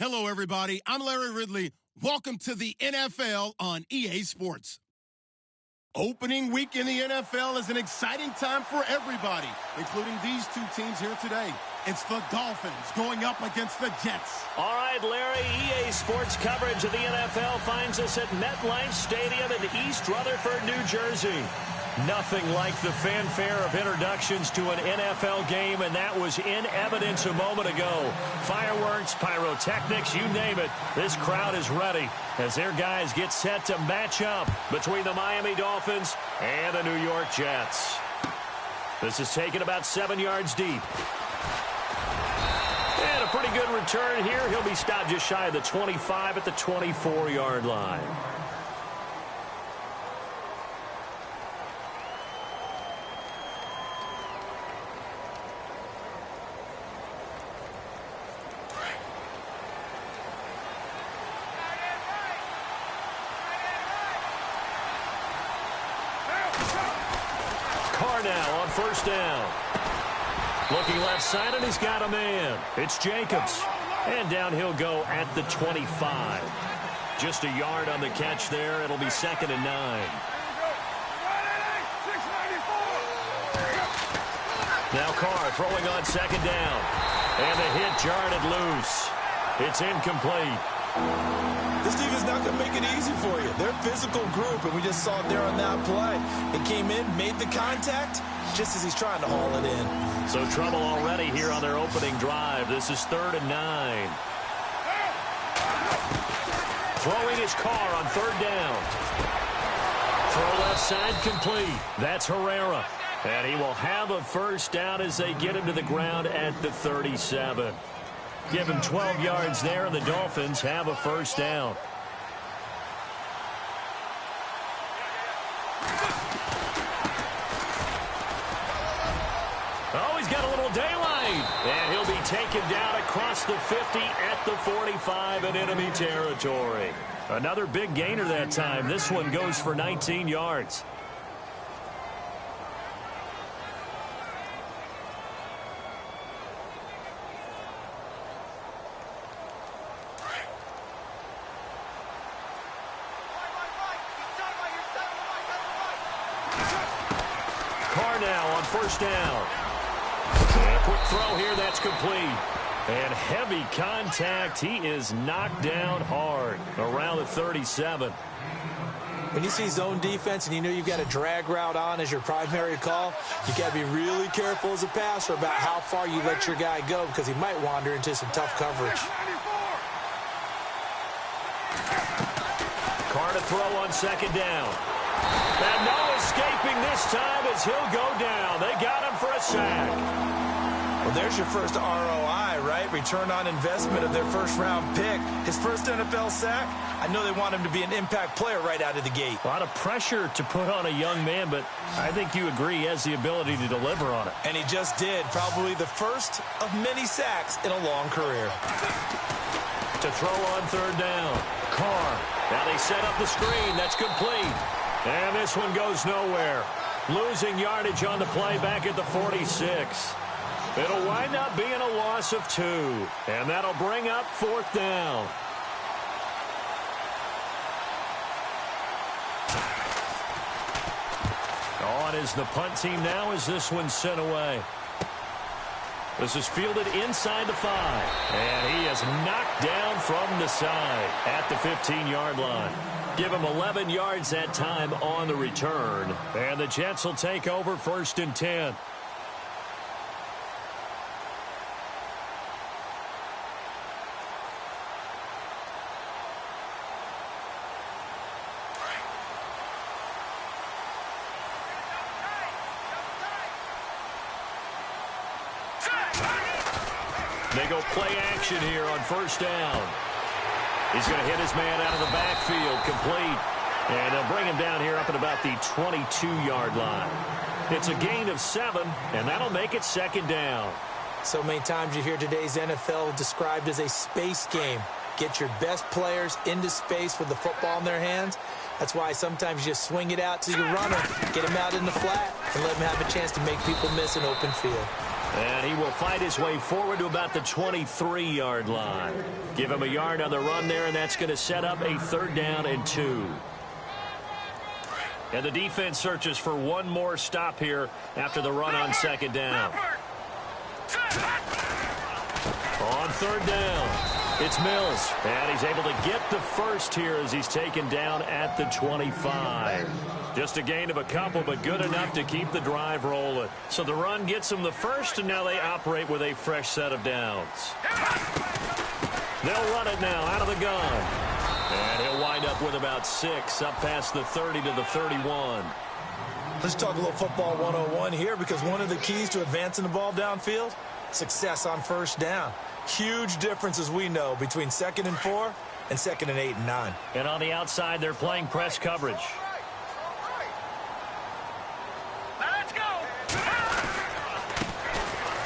Hello, everybody. I'm Larry Ridley. Welcome to the NFL on EA Sports. Opening week in the NFL is an exciting time for everybody, including these two teams here today. It's the Dolphins going up against the Jets. All right, Larry, EA Sports coverage of the NFL finds us at MetLife Stadium in East Rutherford, New Jersey. Nothing like the fanfare of introductions to an NFL game, and that was in evidence a moment ago. Fireworks, pyrotechnics, you name it. This crowd is ready as their guys get set to match up between the Miami Dolphins and the New York Jets. This is taken about 7 yards deep. And a pretty good return here. He'll be stopped just shy of the 25 at the 24-yard line. Now on first down. Looking left side, and he's got a man. It's Jacobs. And down he'll go at the 25. Just a yard on the catch there. It'll be 2nd and 9. Now Carr throwing on 2nd down. And the hit jarred it loose. It's incomplete. This defense is not going to make it easy for you. They're a physical group, and we just saw it there on that play. It came in, made the contact, just as he's trying to haul it in. So trouble already here on their opening drive. This is 3rd and 9. Throwing his Carr on 3rd down. Throw left side complete. That's Herrera. And he will have a first down as they get him to the ground at the 37. Give him 12 yards there, and the Dolphins have a first down. Oh, he's got a little daylight. And he'll be taken down across the 50 at the 45 in enemy territory. Another big gainer that time. This one goes for 19 yards. First down. And a quick throw here, that's complete. And heavy contact. He is knocked down hard around the 37. When you see zone defense and you know you've got a drag route on as your primary call, you got to be really careful as a passer about how far you let your guy go because he might wander into some tough coverage. Carr to throw on 2nd down. And no escaping this time as he'll go down. They got him for a sack. Well, there's your first ROI, right? Return on investment of their first-round pick. His first NFL sack, I know they want him to be an impact player right out of the gate. A lot of pressure to put on a young man, but I think you agree he has the ability to deliver on it. And he just did. Probably the first of many sacks in a long career. To throw on 3rd down. Carr. Now they set up the screen. That's complete. And this one goes nowhere. Losing yardage on the play back at the 46. It'll wind up being a loss of 2. And that'll bring up 4th down. On is the punt team now as this one's sent away. This is fielded inside the 5. And he is knocked down from the side at the 15-yard line. Give him 11 yards that time on the return. And the Jets will take over 1st and 10. They go play action here on 1st down. He's going to hit his man out of the backfield, complete. And they'll bring him down here up at about the 22-yard line. It's a gain of 7, and that'll make it 2nd down. So many times you hear today's NFL described as a space game. Get your best players into space with the football in their hands. That's why sometimes you just swing it out to your runner, get him out in the flat, and let him have a chance to make people miss an open field. And he will fight his way forward to about the 23-yard line. Give him a yard on the run there, and that's going to set up a 3rd down and 2. And the defense searches for one more stop here after the run on 2nd down. On 3rd down, it's Mills. And he's able to get the first here as he's taken down at the 25. Just a gain of a couple, but good enough to keep the drive rolling. So the run gets them the first, and now they operate with a fresh set of downs. They'll run it now out of the gun. And he'll wind up with about 6, up past the 30 to the 31. Let's talk a little football 101 here, because one of the keys to advancing the ball downfield, success on 1st down. Huge difference, as we know, between 2nd and 4 and 2nd and 8 and 9. And on the outside, they're playing press coverage.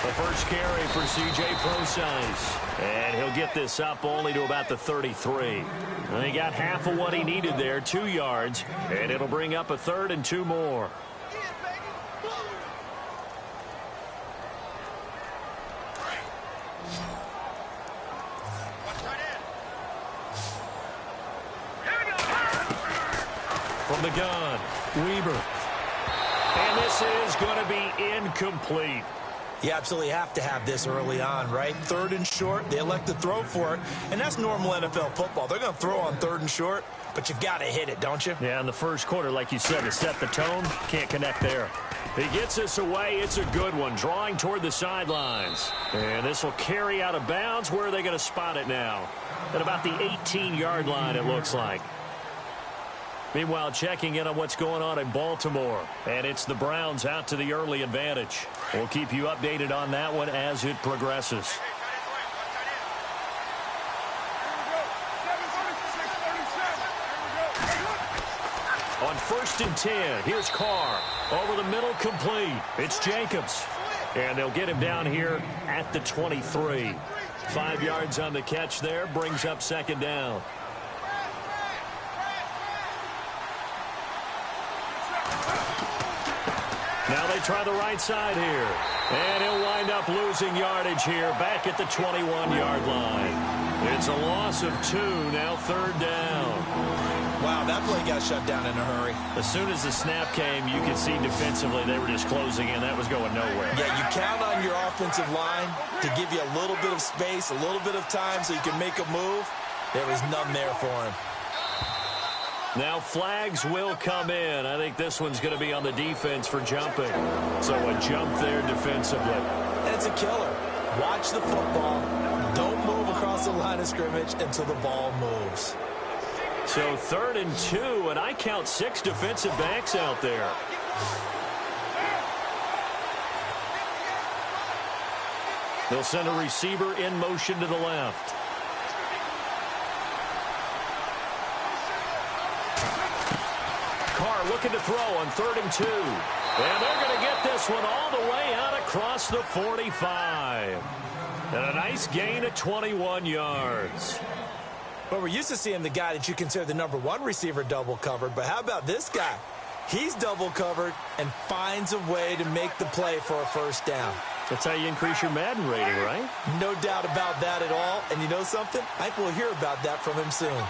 The first carry for C.J. Prosise. And he'll get this up only to about the 33. And he got half of what he needed there, 2 yards. And it'll bring up a 3rd and 2 more. From the gun, Weber. And this is going to be incomplete. You absolutely have to have this early on, right? 3rd and short, they elect to throw for it, and that's normal NFL football. They're going to throw on 3rd and short, but you've got to hit it, don't you? Yeah, in the first quarter, like you said, to set the tone, can't connect there. He gets this away. It's a good one, drawing toward the sidelines. And this will carry out of bounds. Where are they going to spot it now? At about the 18-yard line, it looks like. Meanwhile, checking in on what's going on in Baltimore. And it's the Browns out to the early advantage. We'll keep you updated on that one as it progresses. On 1st and 10, here's Carr. Over the middle, complete. It's Jacobs. And they'll get him down here at the 23. 5 yards on the catch there, brings up 2nd down. Now they try the right side here. And he'll wind up losing yardage here back at the 21-yard line. It's a loss of 2, now 3rd down. Wow, that play got shut down in a hurry. As soon as the snap came, you could see defensively they were just closing in. That was going nowhere. Yeah, you count on your offensive line to give you a little bit of space, a little bit of time so you can make a move. There was none there for him. Now flags will come in. I think this one's going to be on the defense for jumping. So a jump there defensively. And it's a killer. Watch the football. Don't move across the line of scrimmage until the ball moves. So 3rd and 2, and I count 6 defensive backs out there. They'll send a receiver in motion to the left. Carr looking to throw on 3rd and 2. And they're going to get this one all the way out across the 45. And a nice gain of 21 yards. But we're used to seeing the guy that you consider the #1 receiver double covered. But how about this guy? He's double covered and finds a way to make the play for a 1st down. That's how you increase your Madden rating, right? No doubt about that at all. And you know something? I think we'll hear about that from him soon.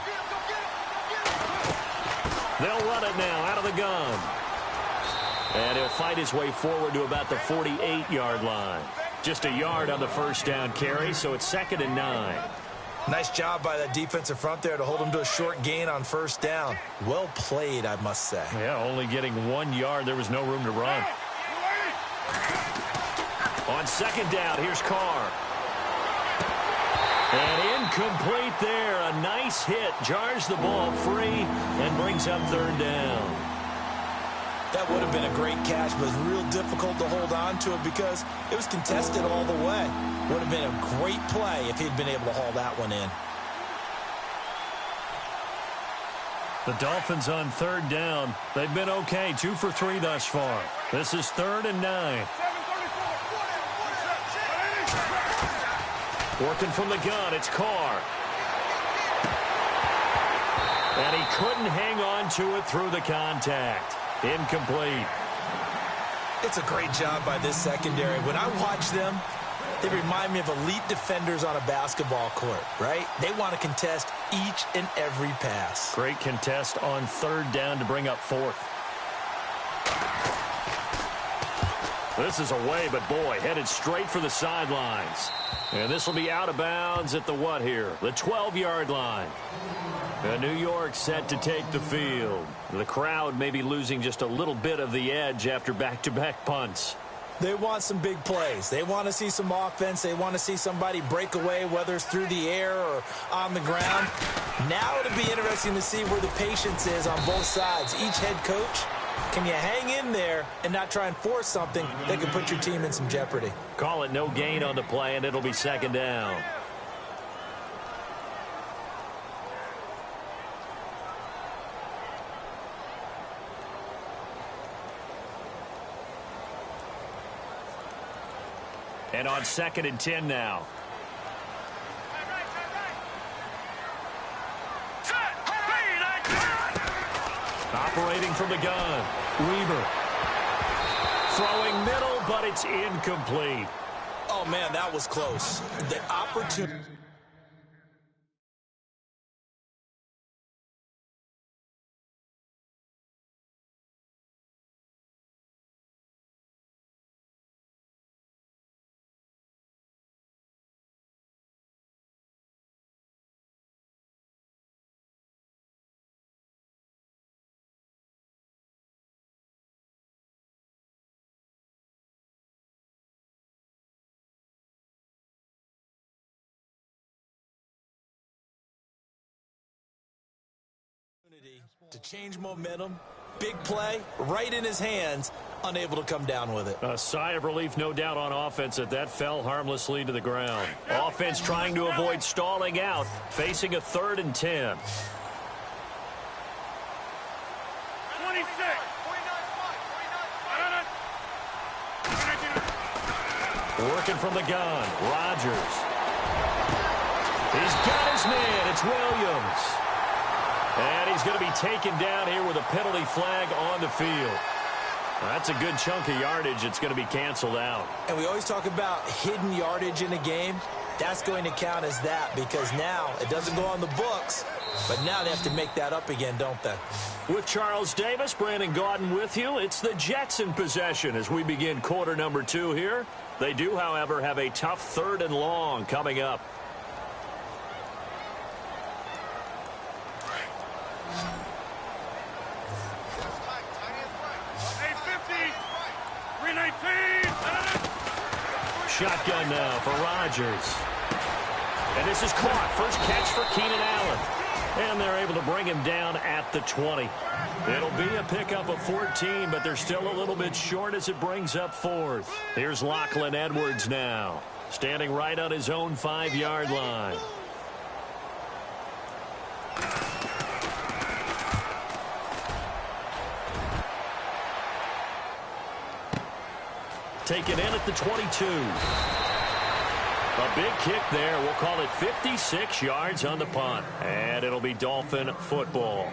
They'll run it now out of the gun. And he'll fight his way forward to about the 48-yard line. Just a yard on the 1st down carry, so it's 2nd and 9. Nice job by that defensive front there to hold him to a short gain on 1st down. Well played, I must say. Yeah, only getting 1 yard. There was no room to run. On 2nd down, here's Carr. And incomplete there. A nice hit. Jars the ball free and brings up 3rd down. That would have been a great catch, but it was real difficult to hold on to it because it was contested all the way. Would have been a great play if he'd been able to haul that one in. The Dolphins on 3rd down. They've been okay. 2 for 3 thus far. This is 3rd and 9. Working from the gun, it's Carr. And he couldn't hang on to it through the contact. Incomplete. It's a great job by this secondary. When I watch them, they remind me of elite defenders on a basketball court, right? They want to contest each and every pass. Great contest on third down to bring up fourth. This is away, but boy, headed straight for the sidelines. And this will be out of bounds at the what here? The 12-yard line. And New York set to take the field. The crowd may be losing just a little bit of the edge after back-to-back punts. They want some big plays. They want to see some offense. They want to see somebody break away, whether it's through the air or on the ground. Now it'll be interesting to see where the patience is on both sides. Each head coach, can you hang in there and not try and force something that can put your team in some jeopardy? Call it no gain on the play, and it'll be second down. And on 2nd and 10 now. Operating from the gun. Weaver. Throwing middle, but it's incomplete. Oh, man, that was close. The opportunity. To change momentum, big play, right in his hands, unable to come down with it. A sigh of relief, no doubt, on offense that fell harmlessly to the ground. Offense trying to avoid stalling out, facing a 3rd and 10. 26. Working from the gun, Rodgers. He's got his man, it's Williams. And he's going to be taken down here with a penalty flag on the field. That's a good chunk of yardage. It's going to be canceled out. And we always talk about hidden yardage in a game. That's going to count as that because now it doesn't go on the books, but now they have to make that up again, don't they? With Charles Davis, Brandon Gaudin with you. It's the Jets in possession as we begin quarter number 2 here. They do, however, have a tough 3rd and long coming up. Shotgun now for Rodgers. And this is caught. First catch for Keenan Allen. And they're able to bring him down at the 20. It'll be a pickup of 14, but they're still a little bit short as it brings up 4th. Here's Lachlan Edwards now, standing right on his own 5-yard line. Taken in at the 22. A big kick there. We'll call it 56 yards on the punt. And it'll be Dolphin football.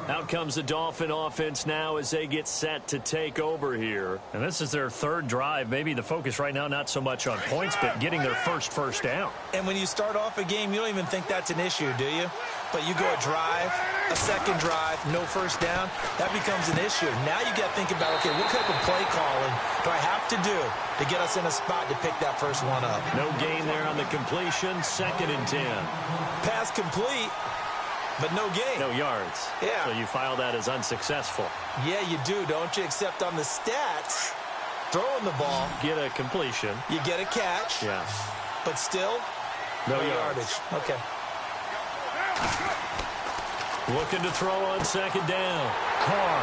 Out comes the Dolphin offense now as they get set to take over here. And this is their 3rd drive. Maybe the focus right now not so much on points, but getting their first down. And when you start off a game, you don't even think that's an issue, do you? But you go a drive, a second drive, no first down, that becomes an issue. Now you got to think about, okay, what type of play calling do I have to do to get us in a spot to pick that first one up? No gain there on the completion, 2nd and 10. Pass complete. But no gain. No yards. Yeah. So you file that as unsuccessful. Yeah, you do, don't you? Except on the stats, throwing the ball. Get a completion. You get a catch. Yeah. But still, no yardage. Okay. Looking to throw on 2nd down. Carr.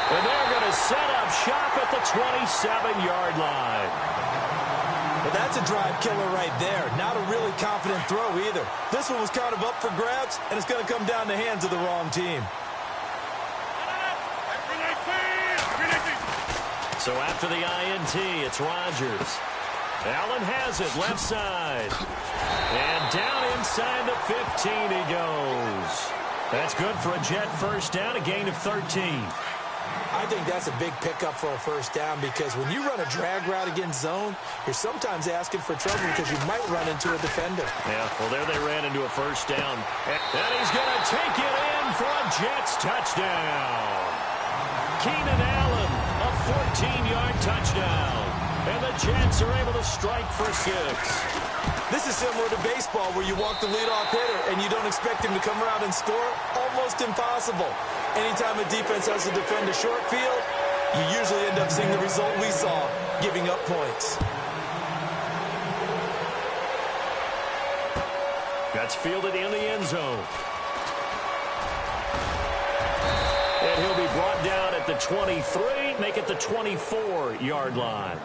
And they're going to set up shop at the 27-yard line. Well, that's a drive killer right there. Not a really confident throw either. This one was kind of up for grabs, and it's going to come down the hands of the wrong team. So after the INT, it's Rodgers. Allen has it, left side. And down inside the 15 he goes. That's good for a Jet first down, a gain of 13. I think that's a big pickup for a first down because when you run a drag route against zone, you're sometimes asking for trouble because you might run into a defender. Yeah, well, there they ran into a first down. And he's going to take it in for a Jets touchdown. Keenan Allen, a 14-yard touchdown. And the Jets are able to strike for 6. This is similar to baseball where you walk the leadoff hitter and you don't expect him to come around and score. Almost impossible. Anytime a defense has to defend a short field, you usually end up seeing the result we saw, giving up points. That's fielded in the end zone. And he'll be brought down at the 23, make it the 24-yard line.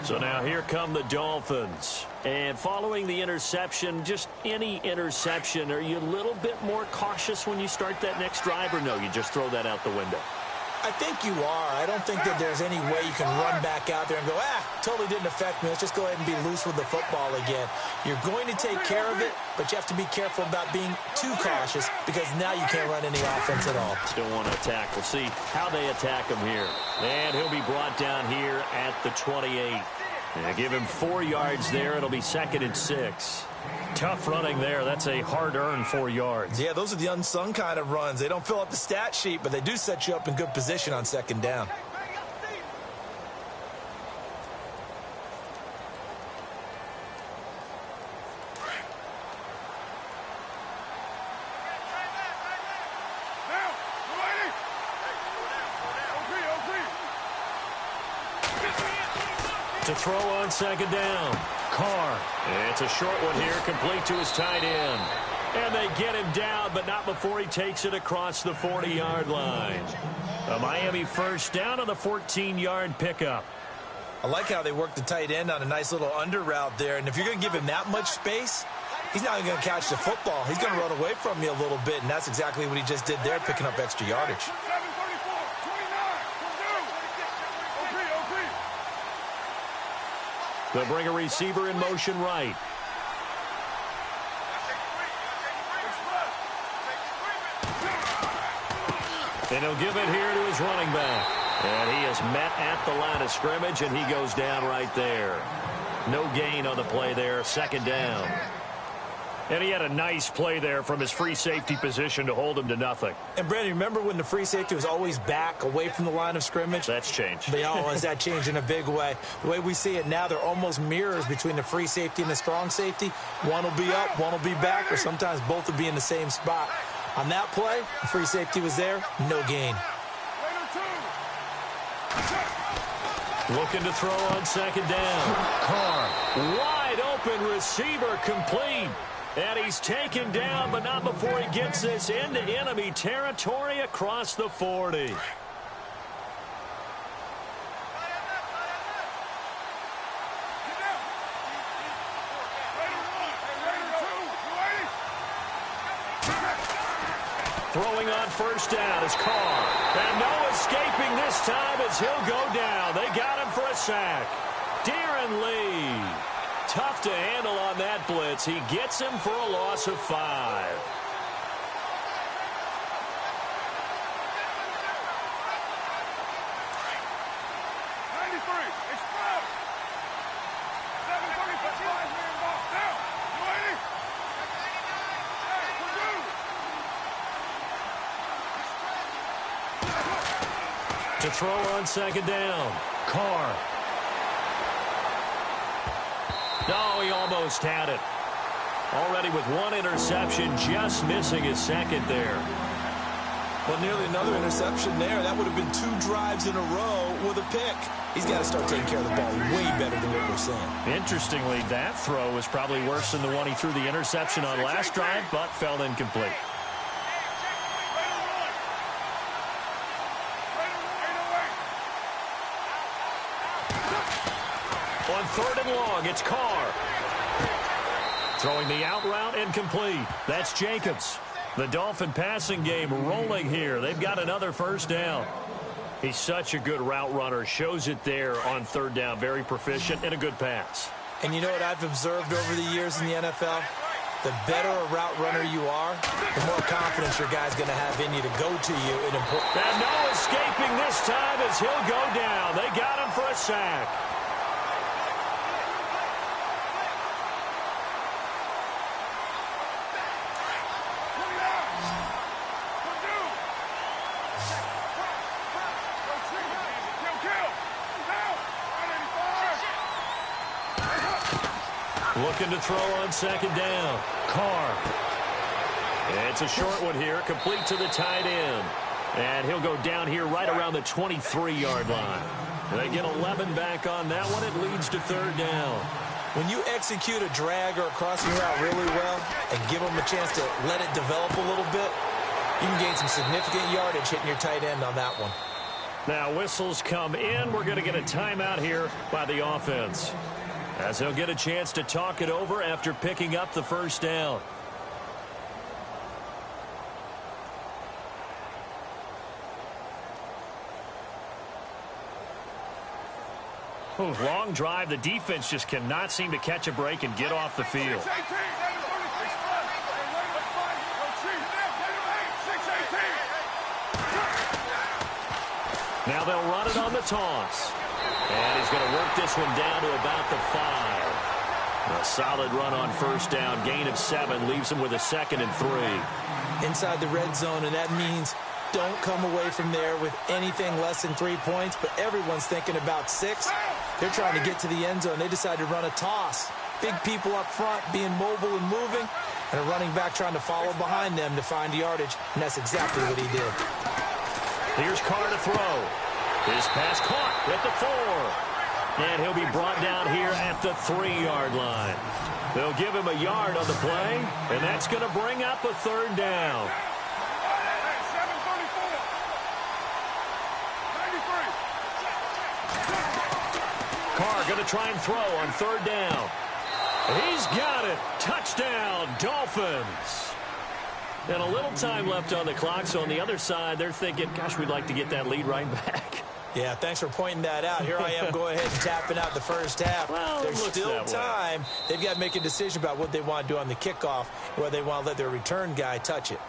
So now here come the Dolphins. And following the interception, just any interception, are you a little bit more cautious when you start that next drive, or no, you just throw that out the window? I think you are. I don't think that there's any way you can run back out there and go, totally didn't affect me. Let's just go ahead and be loose with the football again. You're going to take care of it, but you have to be careful about being too cautious because now you can't run any offense at all. Still want to attack. We'll see how they attack him here. And he'll be brought down here at the 28. And give him 4 yards there. It'll be 2nd and 6. Tough running there. That's a hard-earned 4 yards. Yeah, those are the unsung kind of runs. They don't fill up the stat sheet, but they do set you up in good position on 2nd down. To throw on 2nd down. Carr. It's a short one here, complete to his tight end. And they get him down, but not before he takes it across the 40-yard line. A Miami first down on the 14-yard pickup. I like how they work the tight end on a nice little under route there. And if you're going to give him that much space, he's not going to catch the football. He's going to run away from you a little bit, and that's exactly what he just did there, picking up extra yardage. They'll bring a receiver in motion right. And he'll give it here to his running back. And he is met at the line of scrimmage, and he goes down right there. No gain on the play there, 2nd down. And he had a nice play there from his free safety position to hold him to nothing. And, Brandon, remember when the free safety was always back away from the line of scrimmage? That's changed. Has that changed in a big way? The way we see it now, they're almost mirrors between the free safety and the strong safety. One will be up, one will be back, or sometimes both will be in the same spot. On that play, the free safety was there, no gain. Looking to throw on 2nd down. Carr, wide open receiver, complete. And he's taken down, but not before he gets this into enemy territory across the 40. Throwing on first down is Carr. And no escaping this time as he'll go down. They got him for a sack. Darren Lee. Tough to handle on that blitz. He gets him for a loss of 5. To throw on 2nd down. Carr. No, he almost had it. Already with 1 interception, just missing his 2nd there. Well, nearly another interception there. That would have been 2 drives in a row with a pick. He's got to start taking care of the ball way better than what we're seeing. Interestingly, that throw was probably worse than the one he threw the interception on last drive, but fell incomplete. On 3rd and long, it's Carr. Throwing the out route, incomplete. That's Jacobs. The Dolphin passing game rolling here. They've got another first down. He's such a good route runner. Shows it there on 3rd down. Very proficient and a good pass. And you know what I've observed over the years in the NFL? The better a route runner you are, the more confidence your guy's going to have in you to go to you in important. And no escaping this time as he'll go down. They got him for a sack. Looking to throw on second down. Carr. It's a short one here, complete to the tight end. And he'll go down here right around the 23-yard line. They get 11 back on that one. It leads to third down. When you execute a drag or a crossing route really well and give them a chance to let it develop a little bit, you can gain some significant yardage hitting your tight end on that one. Now whistles come in. We're going to get a timeout here by the offense, as they'll get a chance to talk it over after picking up the first down. Long drive. The defense just cannot seem to catch a break and get off the field. Now they'll run it on the toss. And he's going to work this one down to about the 5. A solid run on first down. Gain of 7 leaves him with a 2nd and 3. Inside the red zone, and that means don't come away from there with anything less than 3 points, but everyone's thinking about 6. They're trying to get to the end zone. They decide to run a toss. Big people up front being mobile and moving, and a running back trying to follow behind them to find yardage, and that's exactly what he did. Here's Carr to throw. His pass caught at the 4. And he'll be brought down here at the 3-yard line. They'll give him a yard on the play, and that's going to bring up a third down. Carr going to try and throw on third down. He's got it. Touchdown, Dolphins. And a little time left on the clock, so on the other side, they're thinking, gosh, we'd like to get that lead right back. Yeah, thanks for pointing that out. Here I am, go ahead and tapping out the first half. Well, there's still time. They've got to make a decision about what they want to do on the kickoff, whether they want to let their return guy touch it.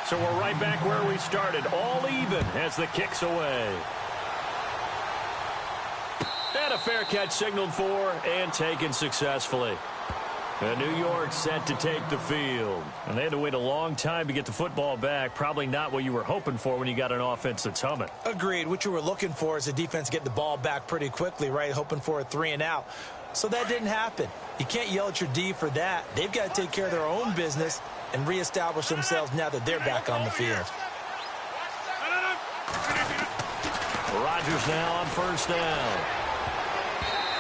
So we're right back where we started, all even as the kick's away. And a fair catch signaled for and taken successfully. And New York set to take the field. And they had to wait a long time to get the football back. Probably not what you were hoping for when you got an offense that's humming. Agreed. What you were looking for is the defense get the ball back pretty quickly, right? Hoping for a 3 and out. So that didn't happen. You can't yell at your D for that. They've got to take care of their own business and reestablish themselves now that they're back on the field. Rodgers now on first down.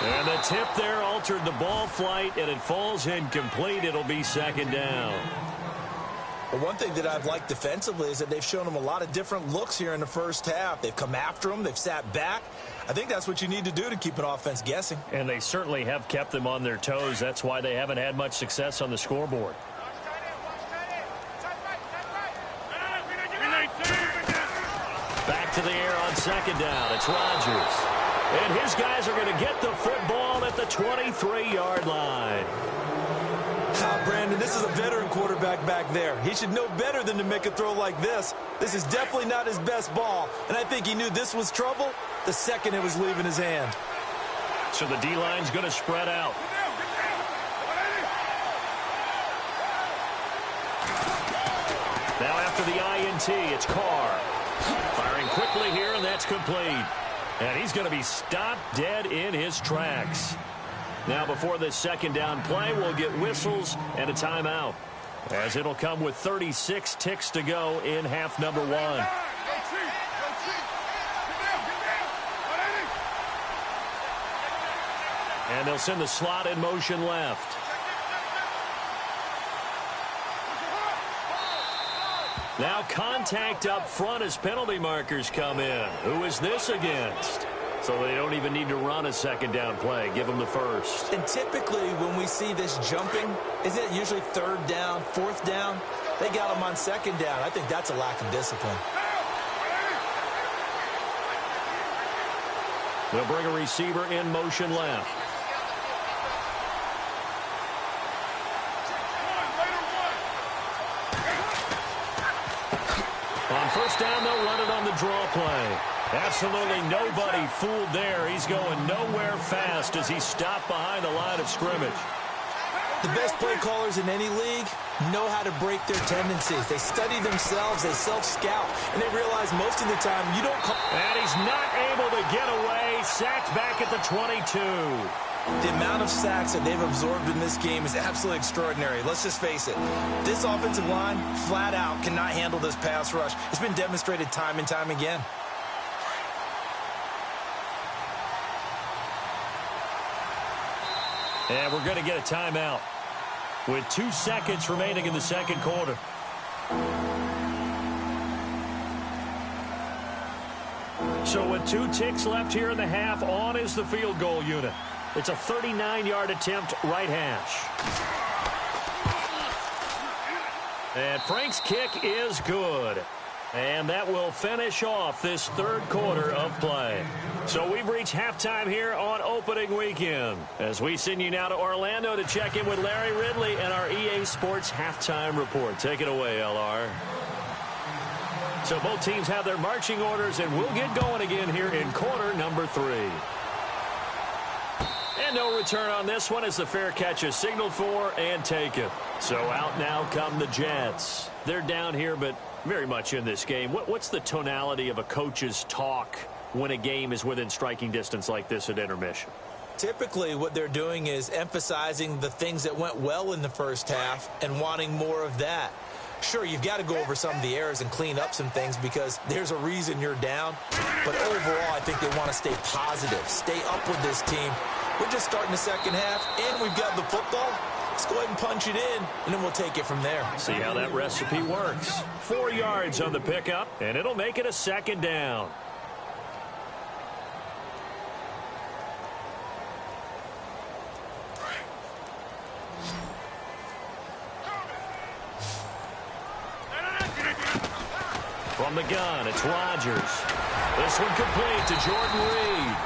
And the tip there altered the ball flight, and it falls incomplete. It'll be second down. Well, one thing that I've liked defensively is that they've shown them a lot of different looks here in the first half. They've come after them. They've sat back. I think that's what you need to do to keep an offense guessing. And they certainly have kept them on their toes. That's why they haven't had much success on the scoreboard. Back to the air on second down. It's Rodgers. And his guys are going to get the football at the 23-yard line. Brandon, this is a veteran quarterback back there. He should know better than to make a throw like this. This is definitely not his best ball, and I think he knew this was trouble the second it was leaving his hand. So the D-line's going to spread out. Now after the INT, it's Carr. Firing quickly here, and that's complete. And he's going to be stopped dead in his tracks. Now before this second down play, we'll get whistles and a timeout, as it'll come with 36 ticks to go in half number 1. And they'll send the slot in motion left. Now contact up front as penalty markers come in. Who is this against? So they don't even need to run a second down play. Give them the first. And typically when we see this jumping, isn't it usually third down, fourth down? They got them on second down. I think that's a lack of discipline. They'll bring a receiver in motion left. On first down, they'll run it on the draw play. Absolutely nobody fooled there. He's going nowhere fast as he stopped behind the line of scrimmage. The best play callers in any league know how to break their tendencies. They study themselves, they self-scout, and they realize most of the time you don't call. And he's not able to get away. Sacked back at the 22. The amount of sacks that they've absorbed in this game is absolutely extraordinary. Let's just face it. This offensive line, flat out, cannot handle this pass rush. It's been demonstrated time and time again. And we're going to get a timeout with 2 seconds remaining in the second quarter. So with 2 ticks left here in the half, on is the field goal unit. It's a 39-yard attempt, right hash. And Frank's kick is good. And that will finish off this third quarter of play. So we've reached halftime here on opening weekend, as we send you now to Orlando to check in with Larry Ridley and our EA Sports halftime report. Take it away, LR. So both teams have their marching orders, and we'll get going again here in quarter number 3. And no return on this one as the fair catch is signaled for and taken. So out now come the Jets. They're down here, but very much in this game. What's the tonality of a coach's talk when a game is within striking distance like this at intermission? Typically, what they're doing is emphasizing the things that went well in the first half and wanting more of that. Sure, you've got to go over some of the errors and clean up some things because there's a reason you're down. But overall, I think they want to stay positive, stay up with this team. We're just starting the second half, and we've got the football. Let's go ahead and punch it in, and then we'll take it from there. See how that recipe works. 4 yards on the pickup, and it'll make it a second down. From the gun, it's Rodgers. This one complete to Jordan Reed.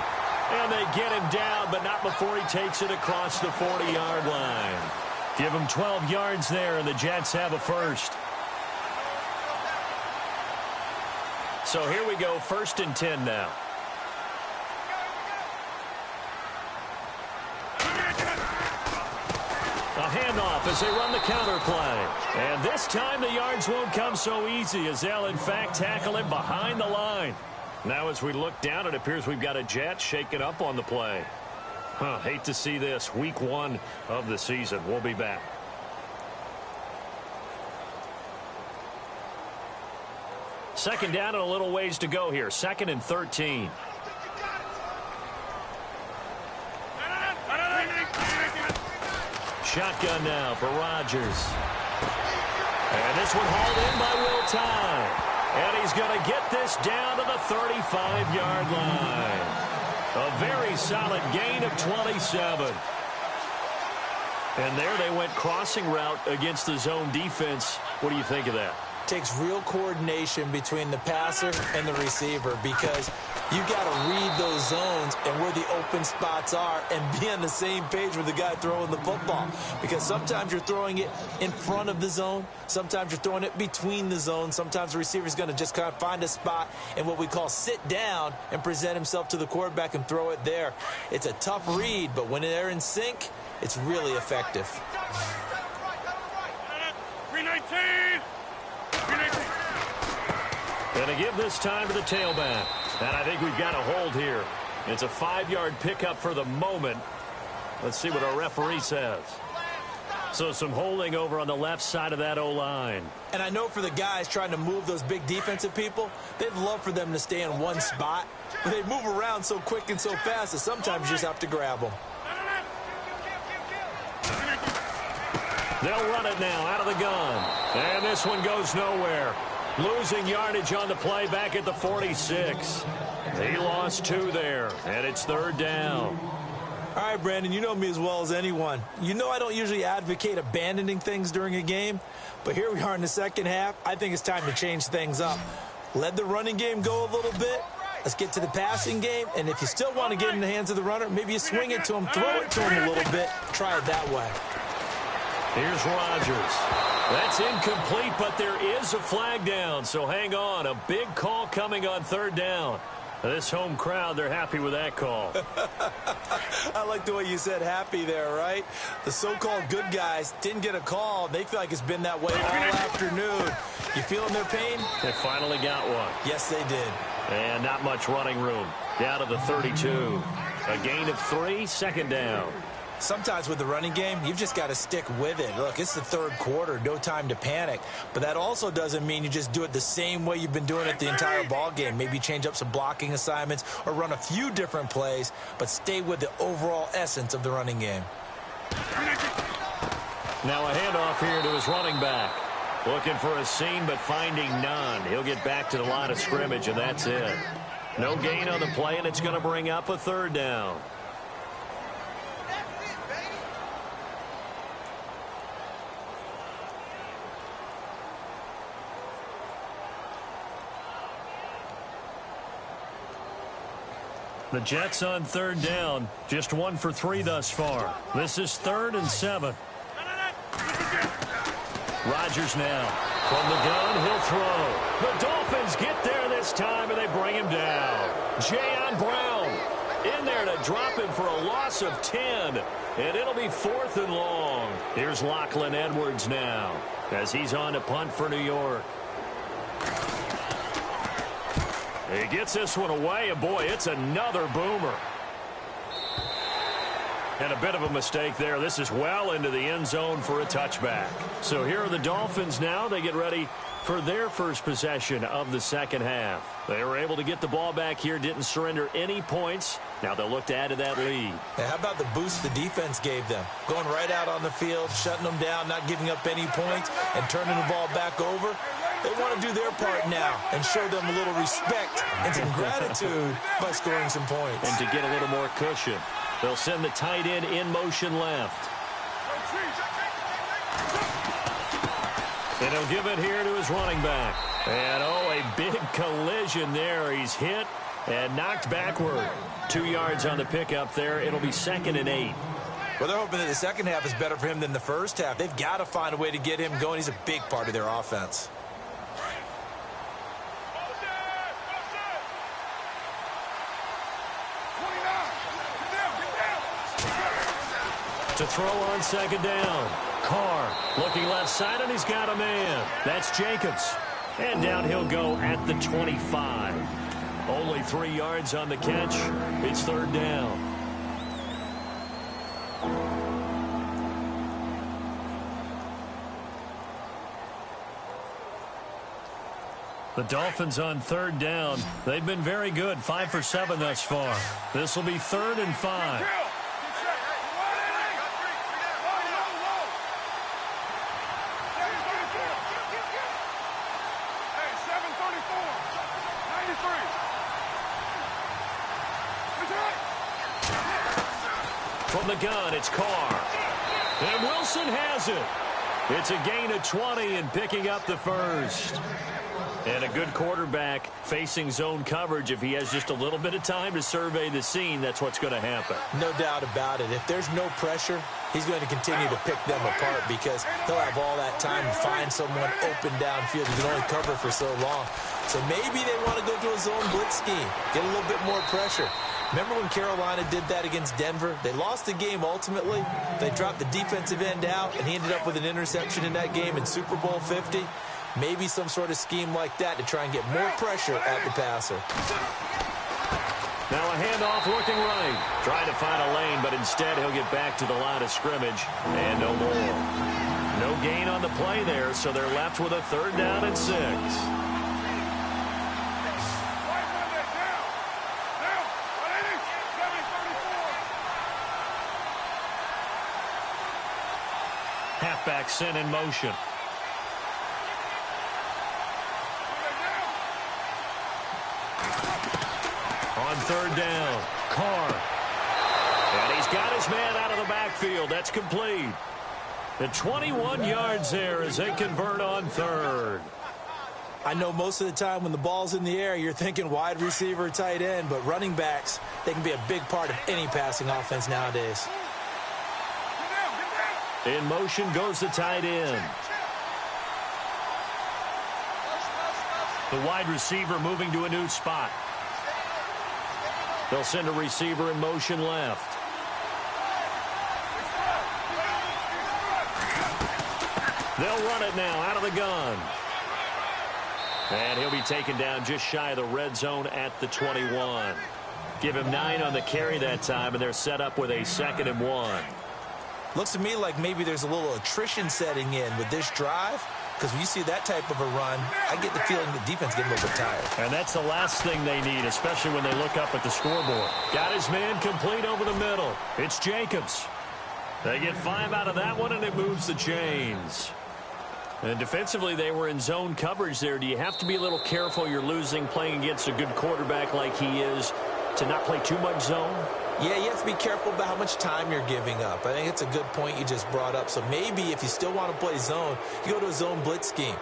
And they get him down, but not before he takes it across the 40-yard line. Give him 12 yards there, and the Jets have a first. So here we go, 1st and 10 now. A handoff as they run the counter play. And this time the yards won't come so easy as they'll, in fact, tackle him behind the line. Now as we look down, it appears we've got a Jet shaking up on the play. Hate to see this. Week 1 of the season. We'll be back. Second down and a little ways to go here. 2nd and 13. Shotgun now for Rodgers. And this one hauled in by Will Tye. And he's going to get this down to the 35-yard line. A very solid gain of 27. And there they went crossing route against the zone defense. What do you think of that? Takes real coordination between the passer and the receiver because you got to read those zones and where the open spots are and be on the same page with the guy throwing the football. Because sometimes you're throwing it in front of the zone. Sometimes you're throwing it between the zones. Sometimes the receiver's going to just kind of find a spot and what we call sit down and present himself to the quarterback and throw it there. It's a tough read, but when they're in sync, it's really effective. 319. Going to give this time to the tailback. And I think we've got a hold here. It's a 5-yard pickup for the moment. Let's see what our referee says. So some holding over on the left side of that O-line. And I know for the guys trying to move those big defensive people, they'd love for them to stay in one spot. But they move around so quick and so fast that sometimes you just have to grab them. They'll run it now out of the gun. And this one goes nowhere. Losing yardage on the play back at the 46. He lost 2 there, and it's 3rd down. All right, Brandon, you know me as well as anyone. You know I don't usually advocate abandoning things during a game, but here we are in the second half. I think it's time to change things up. Let the running game go a little bit. Let's get to the passing game, and if you still want to get in the hands of the runner, maybe you swing it to him, throw it to him a little bit, try it that way. Here's Rodgers. That's incomplete, but there is a flag down, so hang on. A big call coming on 3rd down. This home crowd, they're happy with that call. I like the way you said happy there, right? The so-called good guys didn't get a call. They feel like it's been that way all afternoon. You feeling their pain? They finally got one. Yes, they did. And not much running room. Down to the 32. A gain of 3, 2nd down. Sometimes with the running game, you've just got to stick with it. Look, it's the 3rd quarter, no time to panic. But that also doesn't mean you just do it the same way you've been doing it the entire ball game. Maybe change up some blocking assignments or run a few different plays, but stay with the overall essence of the running game. Now a handoff here to his running back. Looking for a seam, but finding none. He'll get back to the line of scrimmage, and that's it. No gain on the play, and it's going to bring up a 3rd down. The Jets on 3rd down. Just 1 for 3 thus far. This is 3rd and 7. Rodgers now. From the gun, he'll throw. The Dolphins get there this time, and they bring him down. Jayon Brown in there to drop him for a loss of 10. And it'll be 4th and long. Here's Lachlan Edwards now as he's on to punt for New York. He gets this one away, and boy, it's another boomer. And a bit of a mistake there. This is well into the end zone for a touchback. So here are the Dolphins now. They get ready for their first possession of the second half. They were able to get the ball back here, didn't surrender any points. Now they'll look to add to that lead. Now, how about the boost the defense gave them? Going right out on the field, shutting them down, not giving up any points, and turning the ball back over. They want to do their part now and show them a little respect and some gratitude by scoring some points. And to get a little more cushion, they'll send the tight end in motion left. And he'll give it here to his running back. And, oh, a big collision there. He's hit and knocked backward. 2 yards on the pickup there. It'll be 2nd and 8. Well, they're hoping that the second half is better for him than the first half. They've got to find a way to get him going. He's a big part of their offense. To throw on 2nd down. Carr looking left side, and he's got a man. That's Jacobs. And down he'll go at the 25. Only 3 yards on the catch. It's 3rd down. The Dolphins on 3rd down. They've been very good, 5 for 7 thus far. This will be 3rd and 5. From the gun, it's Carr. And Wilson has it. It's a gain of 20 and picking up the first. And a good quarterback facing zone coverage. If he has just a little bit of time to survey the scene, that's what's going to happen. No doubt about it. If there's no pressure, he's going to continue to pick them apart because he'll have all that time to find someone open downfield. He can only cover for so long. So maybe they want to go to a zone blitz scheme, get a little bit more pressure. Remember when Carolina did that against Denver? They lost the game ultimately. They dropped the defensive end out, and he ended up with an interception in that game in Super Bowl 50. Maybe some sort of scheme like that to try and get more pressure at the passer. Now a handoff looking right. Trying to find a lane, but instead he'll get back to the line of scrimmage. And no more. No gain on the play there, so they're left with a 3rd down and 6. Halfback sent in motion. On third down, Carr. And he's got his man out of the backfield. That's complete. The 21 yards there as they convert on third. I know most of the time when the ball's in the air, you're thinking wide receiver, tight end, but running backs, they can be a big part of any passing offense nowadays. In motion goes the tight end. The wide receiver moving to a new spot. They'll send a receiver in motion left. They'll run it now out of the gun. And he'll be taken down just shy of the red zone at the 21. Give him 9 on the carry that time, and they're set up with a 2nd and 1. Looks to me like maybe there's a little attrition setting in with this drive, because when you see that type of a run, I get the feeling the defense getting a little bit tired. And that's the last thing they need, especially when they look up at the scoreboard. Got his man complete over the middle. It's Jacobs. They get 5 out of that one, and it moves the chains. And defensively, they were in zone coverage there. Do you have to be a little careful you're losing playing against a good quarterback like he is to not play too much zone? Yeah, you have to be careful about how much time you're giving up. I think it's a good point you just brought up. So maybe if you still want to play zone, you go to a zone blitz scheme.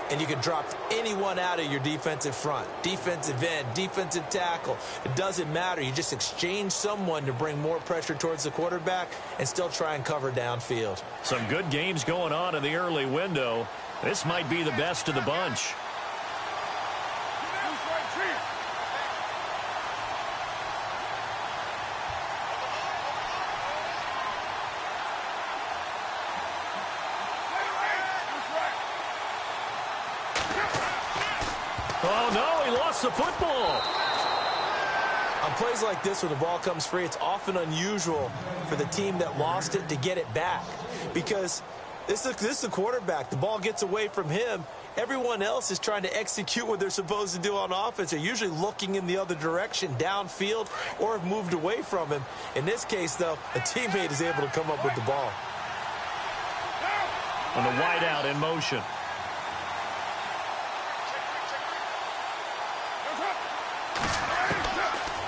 And you can drop anyone out of your defensive front. Defensive end, defensive tackle. It doesn't matter. You just exchange someone to bring more pressure towards the quarterback and still try and cover downfield. Some good games going on in the early window. This might be the best of the bunch. Oh, no, he lost the football. On plays like this, when the ball comes free, it's often unusual for the team that lost it to get it back. Because this is the quarterback. The ball gets away from him. Everyone else is trying to execute what they're supposed to do on offense. They're usually looking in the other direction, downfield, or have moved away from him. In this case, though, a teammate is able to come up with the ball. And the wideout in motion.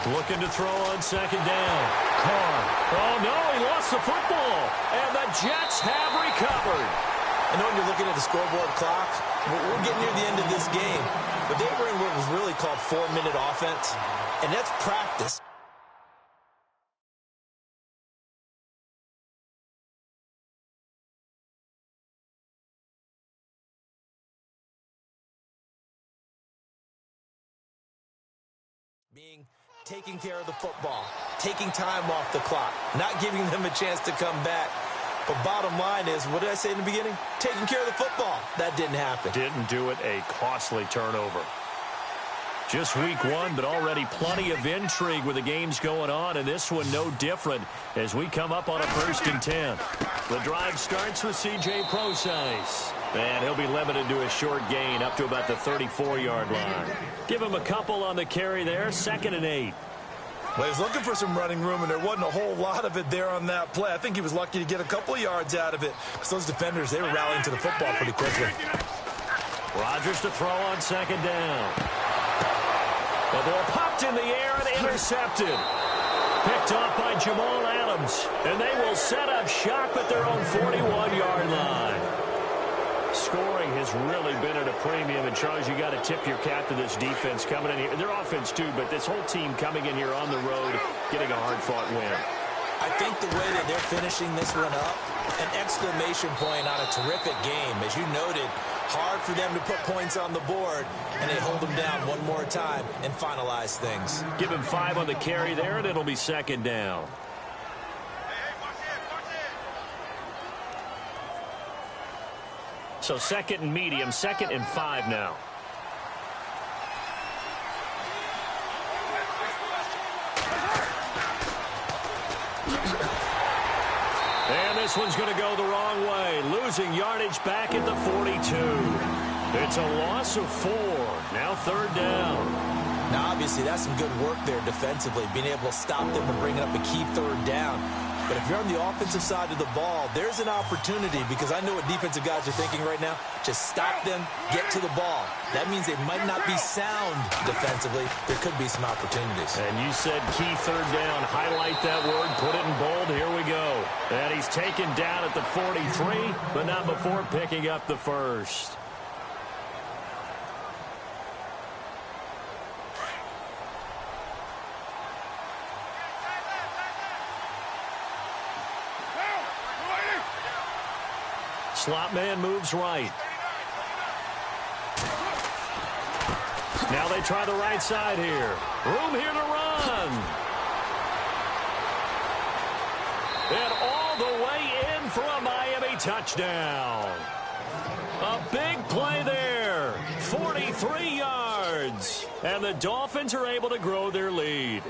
Looking to throw on 2nd down. Carr. Oh, no, he lost the football. And the Jets have recovered. I know when you're looking at the scoreboard clock, we're getting near the end of this game. But they were in what was really called 4-minute offense. And that's practice. Taking care of the football, taking time off the clock, not giving them a chance to come back. But bottom line is, what did I say in the beginning? Taking care of the football. That didn't happen. Didn't do it. A costly turnover. Just week 1, but already plenty of intrigue with the games going on, and this one no different as we come up on a 1st and 10. The drive starts with C.J. Prosise. And he'll be limited to a short gain up to about the 34-yard line. Give him a couple on the carry there, 2nd and 8. Well, he was looking for some running room, and there wasn't a whole lot of it there on that play. I think he was lucky to get a couple of yards out of it because those defenders, they were rallying to the football pretty quickly. Rodgers to throw on 2nd down. The ball popped in the air and intercepted. Picked off by Jamal Adams. And they will set up shop at their own 41-yard line. Scoring has really been at a premium. And, Charles, you got to tip your cap to this defense coming in here. Their offense, too, but this whole team coming in here on the road, getting a hard-fought win. I think the way that they're finishing this one up, an exclamation point on a terrific game. As you noted, hard for them to put points on the board, and they hold them down one more time and finalize things. Give him 5 on the carry there, and it'll be 2nd down. So 2nd and medium, 2nd and 5 now. And this one's going to go the wrong way. Losing yardage back at the 42. It's a loss of 4. Now 3rd down. Now, obviously, that's some good work there defensively, being able to stop them from bringing up a key 3rd down. But if you're on the offensive side of the ball, there's an opportunity, because I know what defensive guys are thinking right now. Just stop them, get to the ball. That means they might not be sound defensively. There could be some opportunities. And you said key third down. Highlight that word, put it in bold. Here we go. And he's taken down at the 43, but not before picking up the first. Slot man moves right. Now they try the right side here. Room here to run. And all the way in for a Miami touchdown. A big play there. 43 yards. And the Dolphins are able to grow their lead.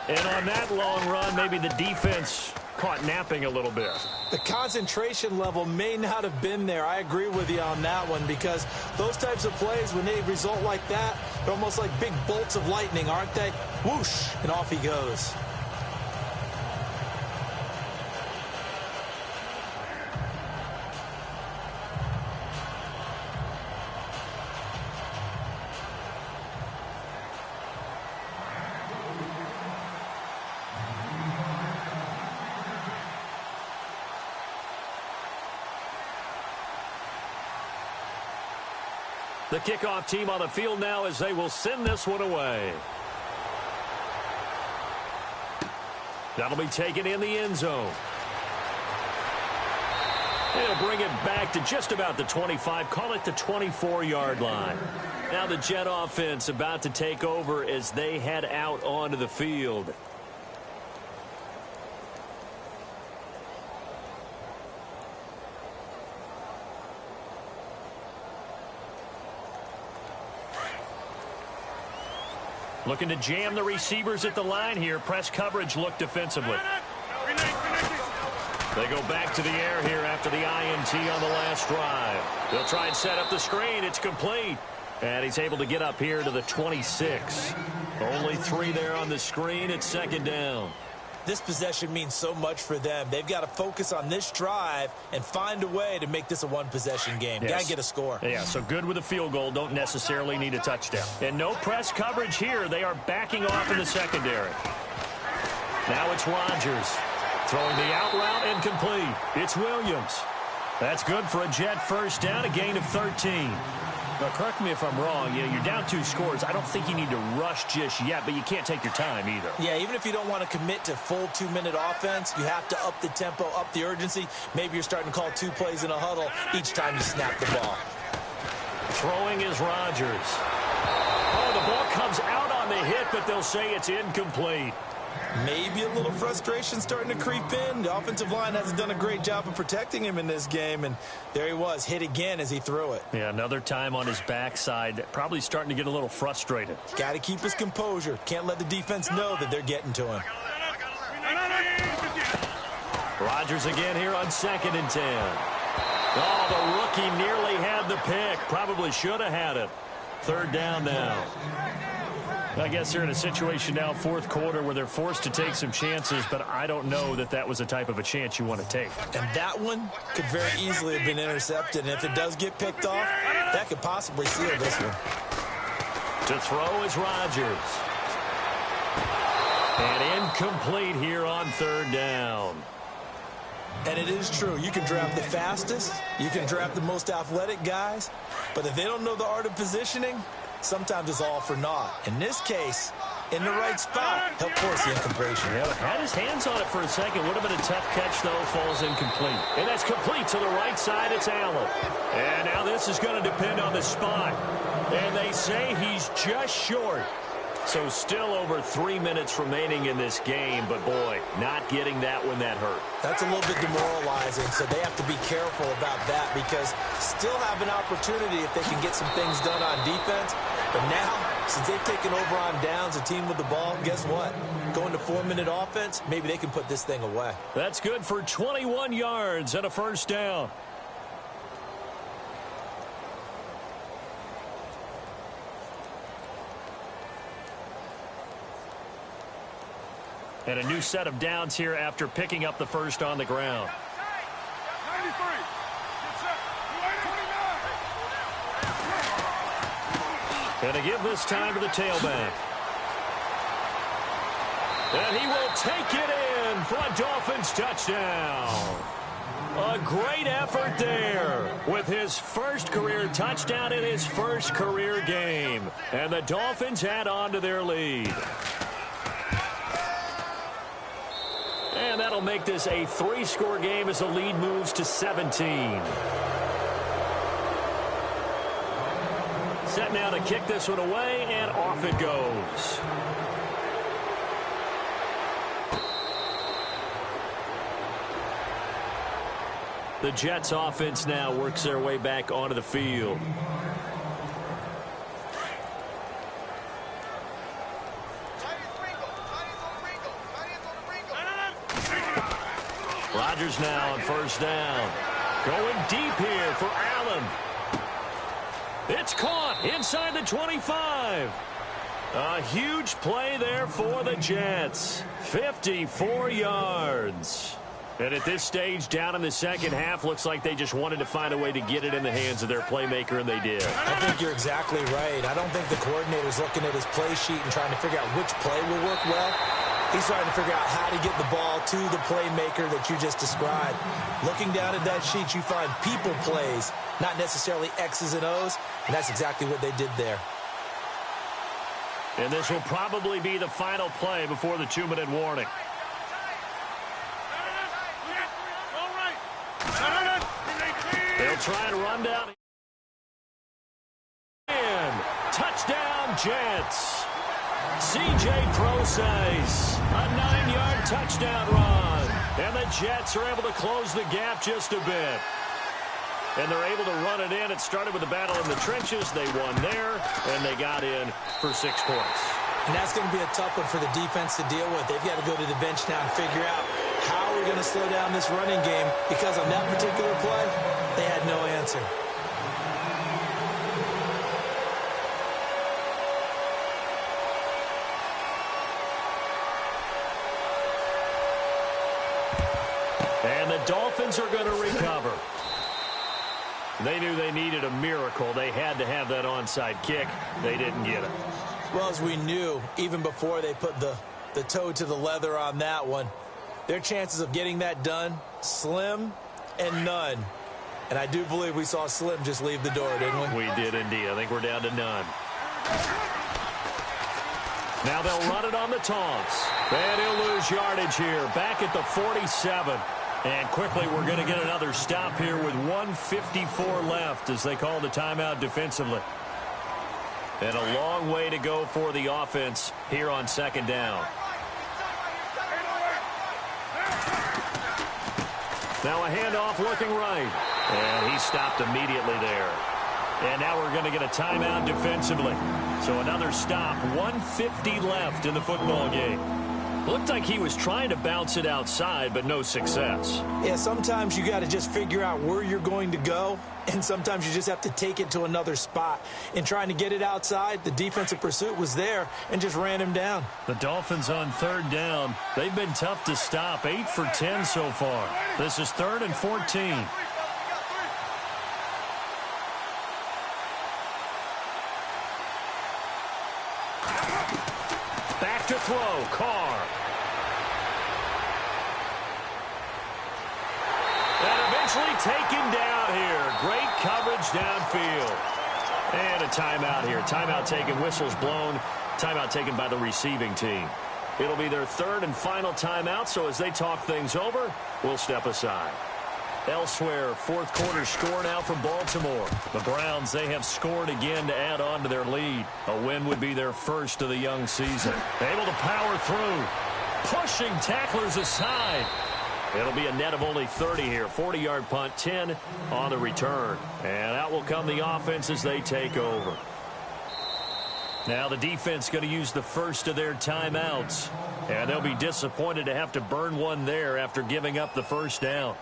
And on that long run, maybe the defense caught napping a little bit. The concentration level may not have been there. I agree with you on that one, because those types of plays, when they result like that, they're almost like big bolts of lightning, aren't they? Whoosh, and off he goes. The kickoff team on the field now as they will send this one away. That'll be taken in the end zone. It'll bring it back to just about the 25, call it the 24-yard line. Now the Jet offense about to take over as they head out onto the field. Looking to jam the receivers at the line here. Press coverage look defensively. They go back to the air here after the INT on the last drive. They'll try and set up the screen. It's complete. And he's able to get up here to the 26. Only 3 there on the screen. It's second down. This possession means so much for them. They've got to focus on this drive and find a way to make this a one-possession game. Yes. Got to get a score. Yeah, so good with a field goal. Don't necessarily need a touchdown. And no press coverage here. They are backing off in the secondary. Now it's Rodgers. Throwing the out route incomplete. It's Williams. That's good for a Jet first down, a gain of 13. But correct me if I'm wrong. Yeah, you're down 2 scores. I don't think you need to rush just yet, but you can't take your time either. Yeah, even if you don't want to commit to full 2-minute offense, you have to up the tempo, up the urgency. Maybe you're starting to call 2 plays in a huddle each time you snap the ball. Throwing is Rodgers. Oh, the ball comes out on the hit, but they'll say it's incomplete. Maybe a little frustration starting to creep in. The offensive line hasn't done a great job of protecting him in this game, and there he was, hit again as he threw it. Yeah, another time on his backside, probably starting to get a little frustrated. Got to keep his composure. Can't let the defense know that they're getting to him. Rodgers again here on 2nd and 10. Oh, the rookie nearly had the pick. Probably should have had it. Third down now. I guess they're in a situation now, 4th quarter, where they're forced to take some chances, but I don't know that that was the type of a chance you want to take. And that one could very easily have been intercepted, and if it does get picked off, that could possibly seal this one. To throw is Rodgers. And incomplete here on 3rd down. And it is true. You can draft the fastest. You can draft the most athletic guys. But if they don't know the art of positioning, sometimes it's all for naught. In this case, in the right spot, help force the incompletion. Yeah, had his hands on it for a second. Would have been a tough catch, though. Falls incomplete. And that's complete to the right side. It's Allen. And now this is going to depend on the spot. And they say he's just short. So still over 3 minutes remaining in this game. But, boy, not getting that when that hurt. That's a little bit demoralizing, so they have to be careful about that, because still have an opportunity if they can get some things done on defense. But now, since they've taken over on downs, a team with the ball, guess what? Going to 4-minute offense, maybe they can put this thing away. That's good for 21 yards and a first down. And a new set of downs here after picking up the first on the ground. 93. Get set. 29. Going to give this time to the tailback. And he will take it in for a Dolphins touchdown. A great effort there with his first career touchdown in his first career game. And the Dolphins add on to their lead. And that'll make this a 3-score game as the lead moves to 17. Set now to kick this one away, and off it goes. The Jets offense now works their way back onto the field. Rodgers now on first down. Going deep here for Allen. It's caught inside the 25. A huge play there for the Jets. 54 yards. And at this stage, down in the second half, looks like they just wanted to find a way to get it in the hands of their playmaker, and they did. I think you're exactly right. I don't think the coordinator's looking at his play sheet and trying to figure out which play will work well. He's trying to figure out how to get the ball to the playmaker that you just described. Looking down at that sheet, you find people plays, not necessarily X's and O's, and that's exactly what they did there. And this will probably be the final play before the 2-minute warning. They'll try and run down. And touchdown, Jets. C.J. Procise, a 9-yard touchdown run. And the Jets are able to close the gap just a bit. And they're able to run it in. It started with a battle in the trenches. They won there, and they got in for 6 points. And that's going to be a tough one for the defense to deal with. They've got to go to the bench now and figure out how we're going to slow down this running game, because on that particular play, they had no answer. And the Dolphins are going to recover. They knew they needed a miracle. They had to have that onside kick. They didn't get it. Well, as we knew, even before they put the toe to the leather on that one, their chances of getting that done, slim and none. And I do believe we saw Slim just leave the door, didn't we? We did indeed. I think we're down to none. Now they'll run it on the taunts. And he'll lose yardage here. Back at the 47. And quickly we're going to get another stop here with 1:54 left as they call the timeout defensively. And a long way to go for the offense here on second down. Now a handoff looking right. And he stopped immediately there. And now we're going to get a timeout defensively. So another stop. 1:50 left in the football game. Looked like he was trying to bounce it outside, but no success. Yeah, sometimes you got to just figure out where you're going to go, and sometimes you just have to take it to another spot. In trying to get it outside, the defensive pursuit was there and just ran him down. The Dolphins on third down. They've been tough to stop. 8 for 10 so far. This is 3rd and 14. Back to throw, Carr. And eventually taken down here. Great coverage downfield. And a timeout here. Timeout taken, whistles blown. Timeout taken by the receiving team. It'll be their 3rd and final timeout, so as they talk things over, we'll step aside. Elsewhere, 4th quarter score now from Baltimore. The Browns, they have scored again to add on to their lead. A win would be their first of the young season. Able to power through. Pushing tacklers aside. It'll be a net of only 30 here. 40-yard punt, 10 on the return. And out will come the offense as they take over. Now the defense going to use the first of their timeouts. And they'll be disappointed to have to burn one there after giving up the first down.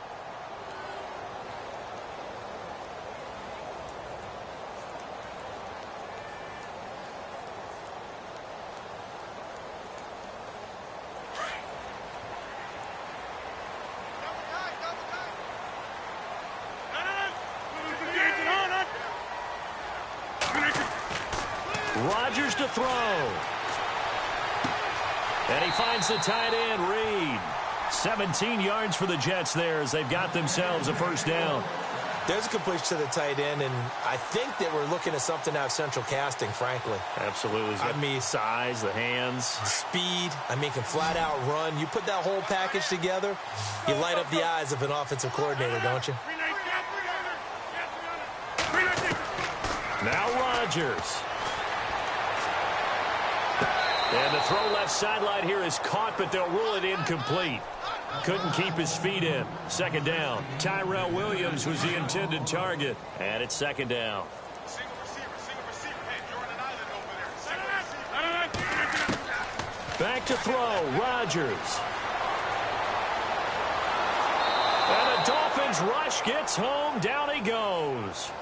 Rodgers to throw. And he finds the tight end, Reed. 17 yards for the Jets there as they've got themselves a first down. There's a completion to the tight end, and I think that we're looking at something out of central casting, frankly. Absolutely. I mean, size, the hands. Speed. I mean, can flat out run. You put that whole package together, you light up the eyes of an offensive coordinator, don't you? Now Rodgers. And the throw left sideline here is caught, but they'll rule it incomplete. Couldn't keep his feet in. Second down. Tyrell Williams was the intended target. And it's second down. Single receiver. Hey, you're on an island over there. Back to throw. Rodgers. And the Dolphins rush gets home. Down he goes.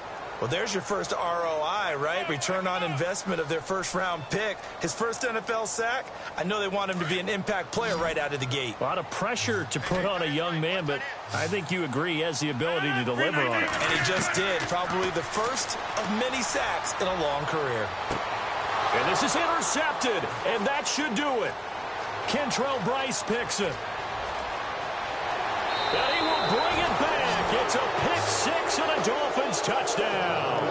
Well, there's your first ROI, right? Return on investment of their first-round pick. His first NFL sack. I know they want him to be an impact player right out of the gate. A lot of pressure to put on a young man, but I think you agree he has the ability to deliver on it. And he just did. Probably the first of many sacks in a long career. And this is intercepted, and that should do it. Kentrell Bryce picks it. And he will bring it back. It's a pick six and a Dolphins touchdown.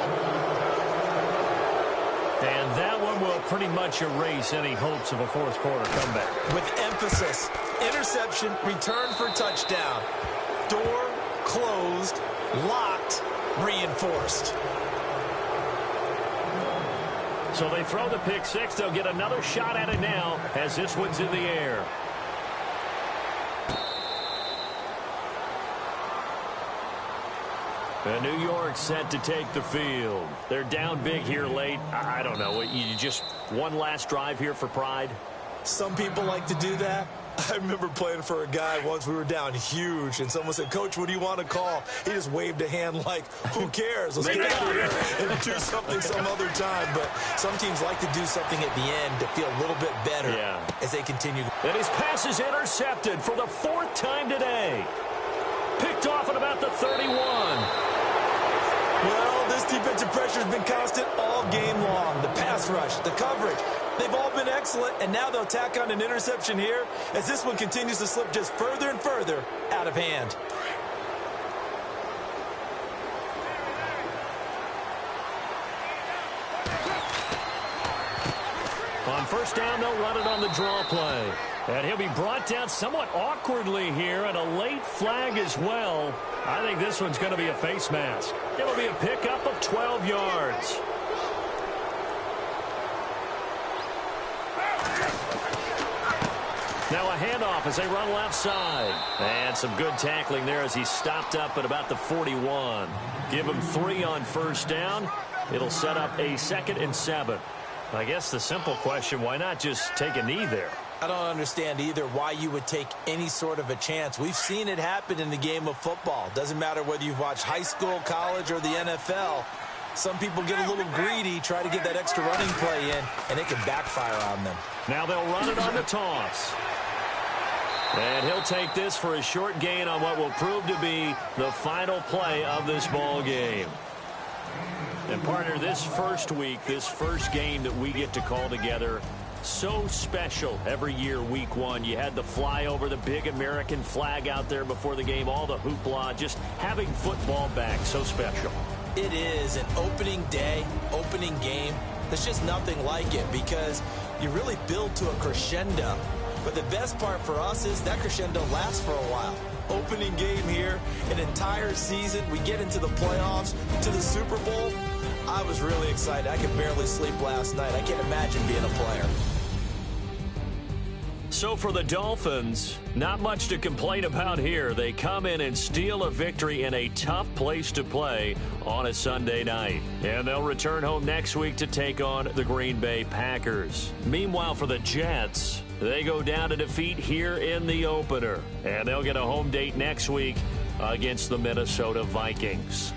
And that one will pretty much erase any hopes of a fourth quarter comeback. With emphasis, interception, return for touchdown. Door closed, locked, reinforced. So they throw the pick six. They'll get another shot at it now as this one's in the air. And New York set to take the field. They're down big here late. I don't know. You just one last drive here for pride? Some people like to do that. I remember playing for a guy once. We were down huge, and someone said, "Coach, what do you want to call?" He just waved a hand like, who cares? Let's get out of here and do something some other time. But some teams like to do something at the end to feel a little bit better as they continue. And his pass is intercepted for the fourth time today. Picked off at about the 31. Well, this defensive pressure has been constant all game long. The pass rush, the coverage, they've all been excellent, and now they'll tack on an interception here as this one continues to slip just further and further out of hand. On first down, they'll run it on the draw play. And he'll be brought down somewhat awkwardly here, and a late flag as well. I think this one's going to be a face mask. It'll be a pickup of 12 yards. Now a handoff as they run left side. And some good tackling there as he stopped up at about the 41. Give him 3 on first down. It'll set up a 2nd and 7. I guess the simple question, why not just take a knee there? I don't understand either why you would take any sort of a chance. We've seen it happen in the game of football. Doesn't matter whether you've watched high school, college, or the NFL. Some people get a little greedy, try to get that extra running play in, and it can backfire on them. Now they'll run it on the toss. And he'll take this for a short gain on what will prove to be the final play of this ball game. And partner, this first week, this first game that we get to call together, so special every year, week one. You had the flyover, the big American flag out there before the game, all the hoopla, just having football back, so special. It is an opening day, opening game. There's just nothing like it because you really build to a crescendo. But the best part for us is that crescendo lasts for a while. Opening game here, an entire season. We get into the playoffs, to the Super Bowl. I was really excited. I could barely sleep last night. I can't imagine being a player. So for the Dolphins, not much to complain about here. They come in and steal a victory in a tough place to play on a Sunday night. And they'll return home next week to take on the Green Bay Packers. Meanwhile, for the Jets, they go down to defeat here in the opener. And they'll get a home date next week against the Minnesota Vikings.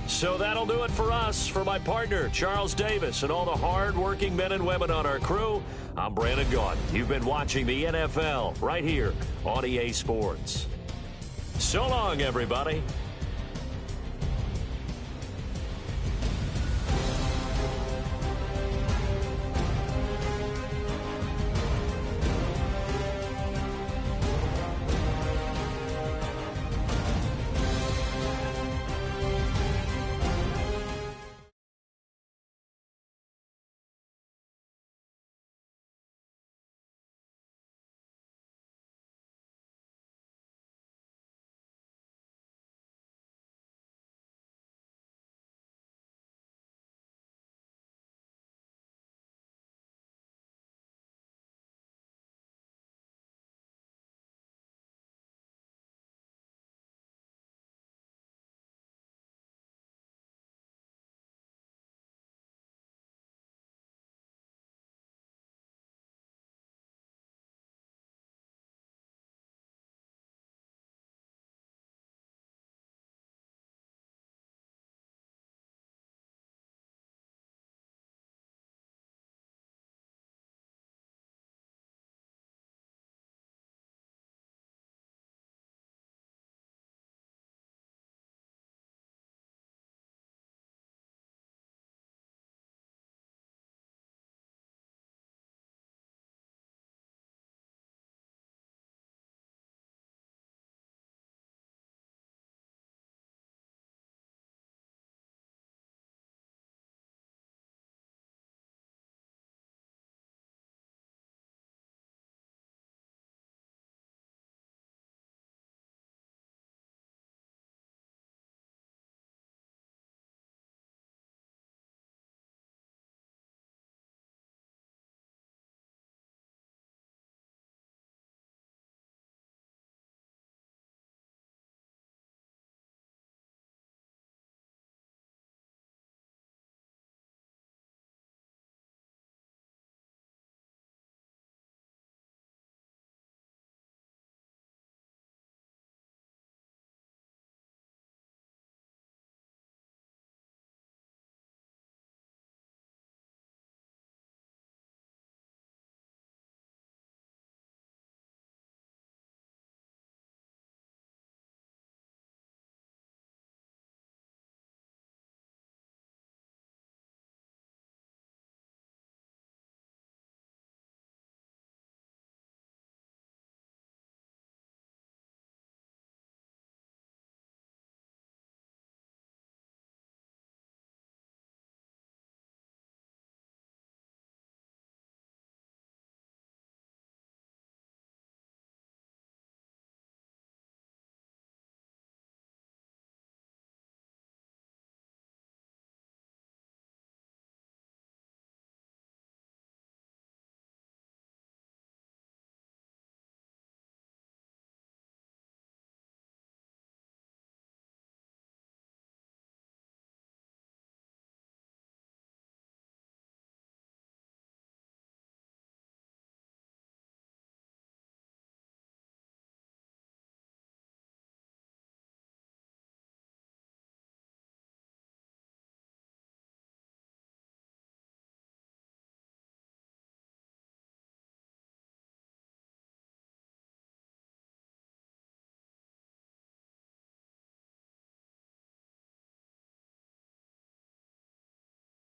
So that'll do it for us. For my partner, Charles Davis, and all the hard-working men and women on our crew, I'm Brandon Gaudin. You've been watching the NFL right here on EA Sports. So long, everybody.